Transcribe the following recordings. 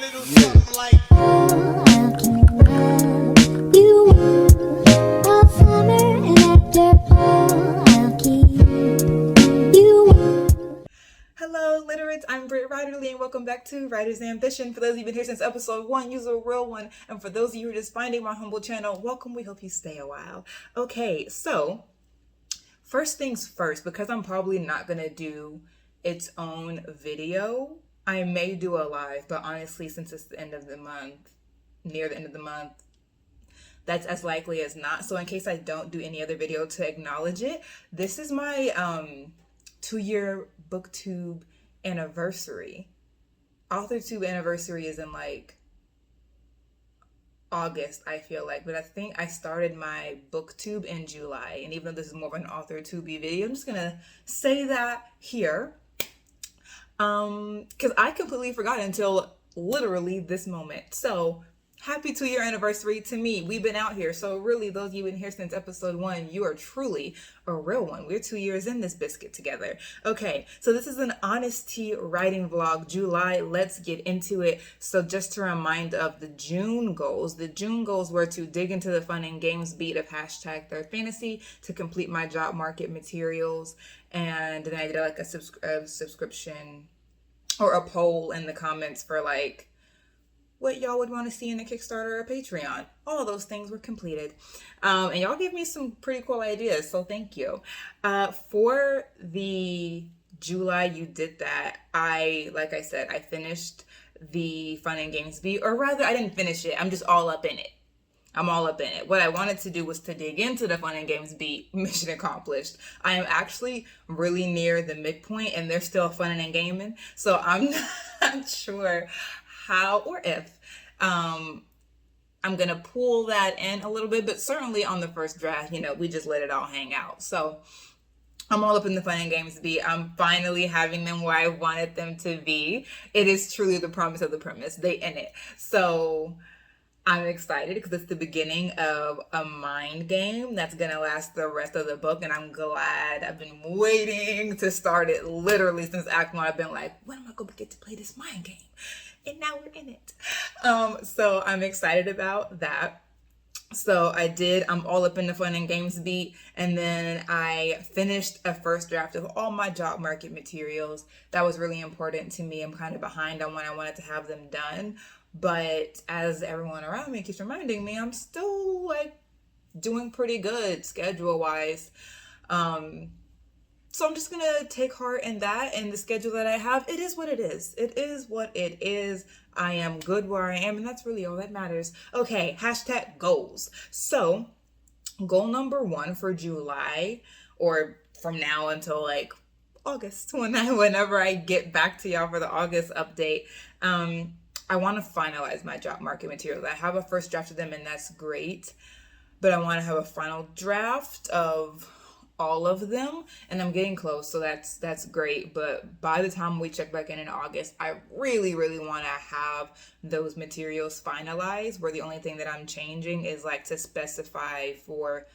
little something like I'll keep love you warm all summer, and after fall, I'll keep you warm. Hello, Literates. I'm brittwriterly, and welcome back to Writer's Ambition. For those of you who've been here since episode 1, you're a real one. And for those of you who are just finding my humble channel, welcome. We hope you stay a while. Okay, so first things first, because I'm probably not going to do its own video, I may do a live, but honestly, since it's the end of the month, near the end of the month, that's as likely as not. So in case I don't do any other video to acknowledge it, this is my 2-year booktube anniversary. AuthorTube anniversary is in like August, I feel like, but I think I started my booktube in July. And even though this is more of an AuthorTube video, I'm just gonna say that here. Because I completely forgot until literally this moment. So happy 2-year anniversary to me. We've been out here. So really, those of you in here since episode 1, you are truly a real one. We're 2 years in this biscuit together. Okay, so this is an HonesTea writing vlog, July. Let's get into it. So just to remind of the June goals were to dig into the fun and games beat of #3rd_fantasy, to complete my job market materials, and then I did like a subscription or a poll in the comments for like what y'all would want to see in a Kickstarter or Patreon. All of those things were completed. And y'all gave me some pretty cool ideas, so thank you. For the July you did that, like I said, I finished the fun and games beat, or rather I didn't finish it. I'm just all up in it. What I wanted to do was to dig into the fun and games beat. Mission accomplished. I am actually really near the midpoint and there's still fun and gaming. So I'm not sure how or if I'm gonna pull that in a little bit, but certainly on the first draft, we just let it all hang out. So I'm all up in the fun and games beat. I'm finally having them where I wanted them to be. It is truly the promise of the premise. They in it. So I'm excited because it's the beginning of a mind game that's going to last the rest of the book. And I'm glad. I've been waiting to start it literally since Act 1. I've been like, when am I going to get to play this mind game? And now we're in it. So I'm excited about that. So I'm all up in the fun and games beat. And then I finished a first draft of all my job market materials. That was really important to me. I'm kind of behind on when I wanted to have them done. But as everyone around me keeps reminding me, I'm still like doing pretty good schedule wise. So I'm just going to take heart in that, and the schedule that I have. It is what it is. It is what it is. I am good where I am, and that's really all that matters. Okay, #goals. So goal number 1 for July, or from now until like August, whenever I get back to y'all for the August update, I want to finalize my job market materials. I have a first draft of them, and that's great, but I want to have a final draft of all of them, and I'm getting close, so that's great. But by the time we check back in August, I really want to have those materials finalized, where the only thing that I'm changing is like to specify for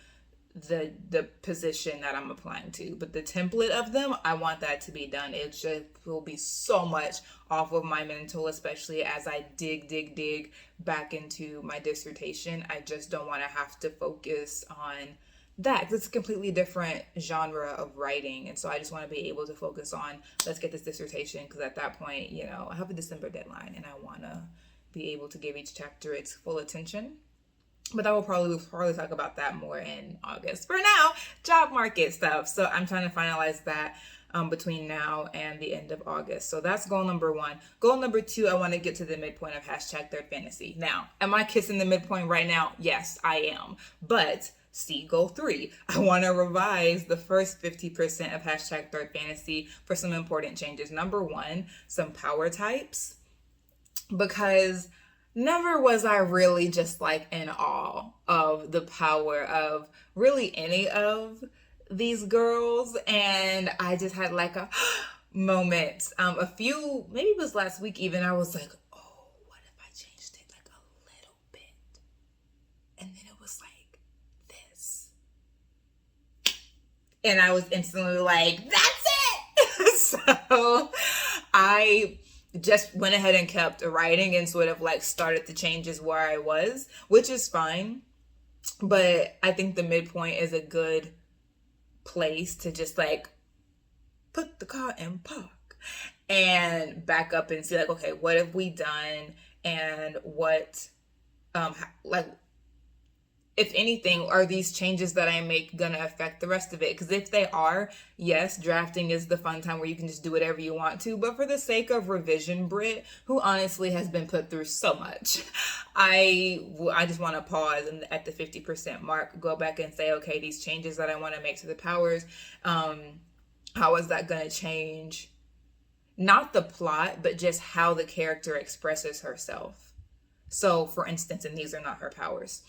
the position that I'm applying to. But the template of them, I want that to be done. It just will be so much off of my mental, especially as I dig back into my dissertation. I just don't want to have to focus on that, because it's a completely different genre of writing. And so I just want to be able to focus on, let's get this dissertation, because at that point, I have a December deadline and I want to be able to give each chapter its full attention. But I will probably talk about that more in August. For now, job market stuff. So I'm trying to finalize that between now and the end of August. So that's goal number 1. Goal number 2, I want to get to the midpoint of #3rd_fantasy. Now, am I kissing the midpoint right now? Yes, I am. But see goal 3. I want to revise the first 50% of #3rd_fantasy for some important changes. Number 1, some power types, because never was I really just like in awe of the power of really any of these girls. And I just had like a moment, a few, maybe it was last week even, I was like, oh, what if I changed it like a little bit? And then it was like this. And I was instantly like, that's it. So I just went ahead and kept writing and sort of like started the changes where I was, which is fine. But I think the midpoint is a good place to just like put the car in park and back up and see like, okay, what have we done, and what like, if anything, are these changes that I make gonna affect the rest of it? Because if they are, yes, drafting is the fun time where you can just do whatever you want to. But for the sake of revision, Brit, who honestly has been put through so much, I just want to pause and at the 50% mark, go back and say, okay, these changes that I want to make to the powers, how is that gonna change? Not the plot, but just how the character expresses herself. So, for instance, and these are not her powers.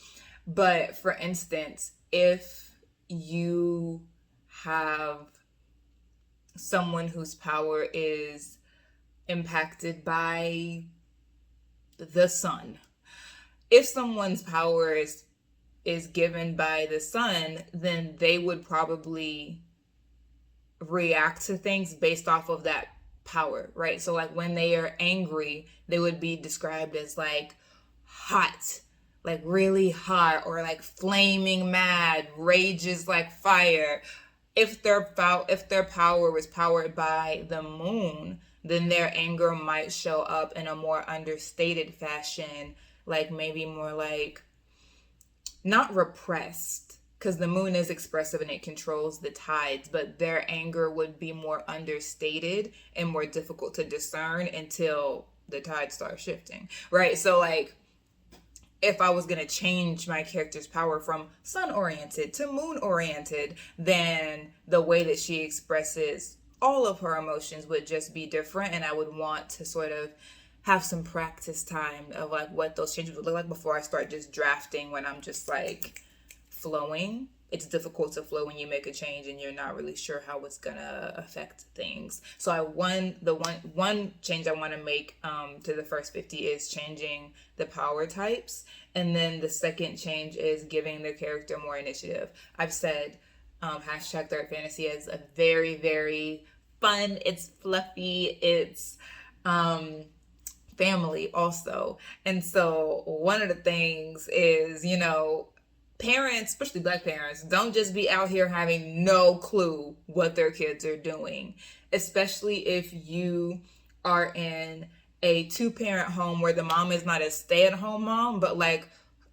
But for instance, if you have someone whose power is impacted by the sun, if someone's power is given by the sun, then they would probably react to things based off of that power, right? So like when they are angry, they would be described as like hot, like really hot, or like flaming mad, rages like fire. If their power was powered by the moon, then their anger might show up in a more understated fashion, like maybe more like not repressed, because the moon is expressive and it controls the tides, but their anger would be more understated and more difficult to discern until the tides start shifting, right? So like, if I was going to change my character's power from sun oriented to moon oriented, then the way that she expresses all of her emotions would just be different. And I would want to sort of have some practice time of like what those changes would look like before I start just drafting when I'm just like flowing. It's difficult to flow when you make a change and you're not really sure how it's gonna affect things. So one change I want to make to the first 50 is changing the power types, and then the second change is giving the character more initiative. I've said hashtag third fantasy is a very, very fun. It's fluffy. It's family also, and so one of the things is, you know, parents, especially Black parents, don't just be out here having no clue what their kids are doing, especially if you are in a two-parent home where the mom is not a stay-at-home mom, but like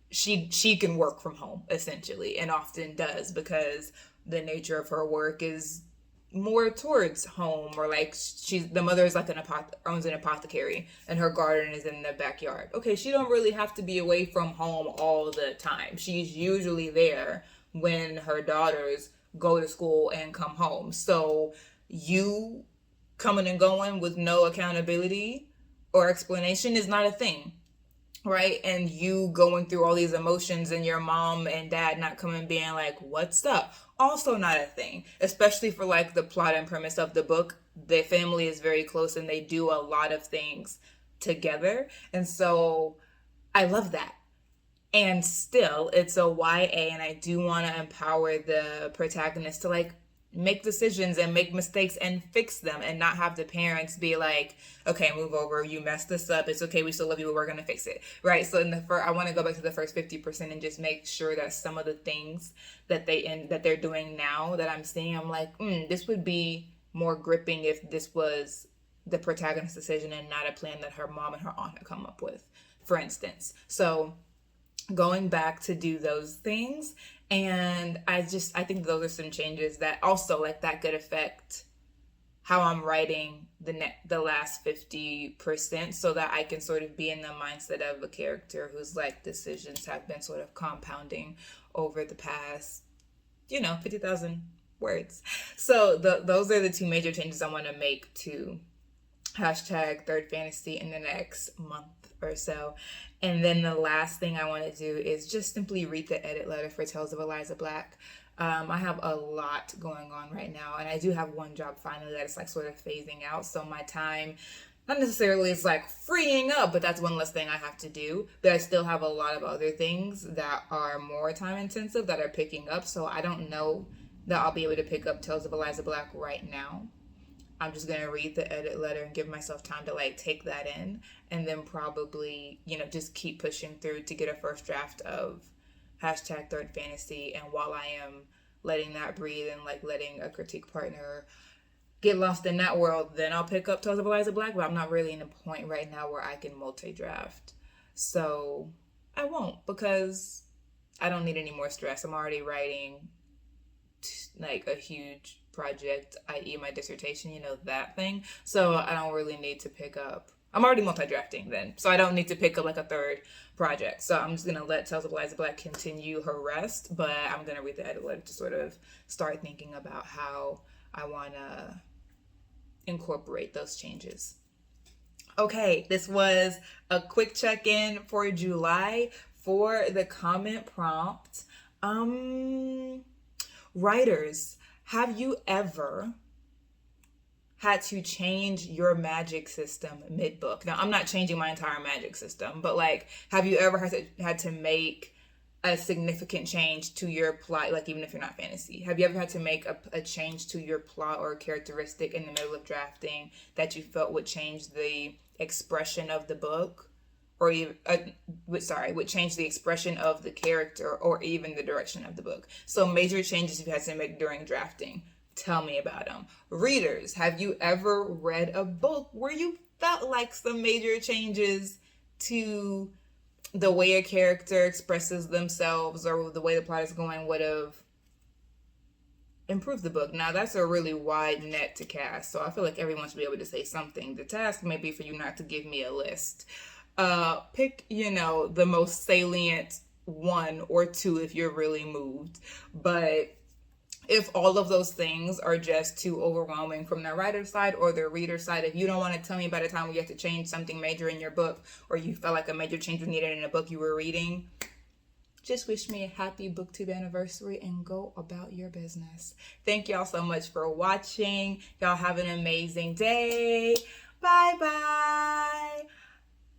she can work from home essentially, and often does, because the nature of her work is more towards home, or like the mother is like owns an apothecary and her garden is in the backyard. Okay, she don't really have to be away from home all the time. She's usually there when her daughters go to school and come home. So you coming and going with no accountability or explanation is not a thing, right? And you going through all these emotions and your mom and dad not coming being like, what's up? Also not a thing, especially for like the plot and premise of the book. The family is very close and they do a lot of things together. And so I love that. And still, it's a YA, and I do want to empower the protagonist to like make decisions and make mistakes and fix them, and not have the parents be like, okay, move over, you messed this up, it's okay, we still love you, but we're gonna fix it, right? So I want to go back to the first 50% and just make sure that some of the things that they're doing now that I'm seeing, I'm like, this would be more gripping if this was the protagonist's decision and not a plan that her mom and her aunt had come up with, for instance. So going back to do those things, and I think those are some changes that also like that could affect how I'm writing the last 50%, so that I can sort of be in the mindset of a character whose like decisions have been sort of compounding over the past 50,000 words. So those are the two major changes I want to make to hashtag third fantasy in the next month or so. And then the last thing I want to do is just simply read the edit letter for Tales of Eliza Black. I have a lot going on right now, and I do have one job finally that is like sort of phasing out, so my time not necessarily is like freeing up, but that's one less thing I have to do. But I still have a lot of other things that are more time intensive that are picking up, so I don't know that I'll be able to pick up Tales of Eliza Black right now. I'm just going to read the edit letter and give myself time to like take that in, and then probably, just keep pushing through to get a first draft of hashtag third fantasy. And while I am letting that breathe and like letting a critique partner get lost in that world, then I'll pick up Tales of Eliza Black. But I'm not really in a point right now where I can multi-draft. So I won't, because I don't need any more stress. I'm already writing like a huge project, i.e. my dissertation, that thing. So I don't really need to pick up. I'm already multi-drafting then, so I don't need to pick up like a third project. So I'm just gonna let Tales of Eliza Black continue her rest, but I'm gonna read the edit letter to sort of start thinking about how I wanna incorporate those changes. Okay, this was a quick check-in for July for the comment prompt. Writers, have you ever had to change your magic system mid-book? Now, I'm not changing my entire magic system, but like, have you ever had to make a significant change to your plot, like even if you're not fantasy? Have you ever had to make a change to your plot or characteristic in the middle of drafting that you felt would change the expression of the book? Or even, would change the expression of the character or even the direction of the book? So major changes you've had to make during drafting. Tell me about them. Readers, have you ever read a book where you felt like some major changes to the way a character expresses themselves or the way the plot is going would have improved the book? Now, that's a really wide net to cast, so I feel like everyone should be able to say something. The task may be for you not to give me a list. Pick, the most salient one or two if you're really moved. But if all of those things are just too overwhelming from the writer's side or the reader's side, if you don't want to tell me by the time we have to change something major in your book, or you felt like a major change was needed in a book you were reading, just wish me a happy booktube anniversary and go about your business. Thank y'all so much for watching. Y'all have an amazing day. Bye bye.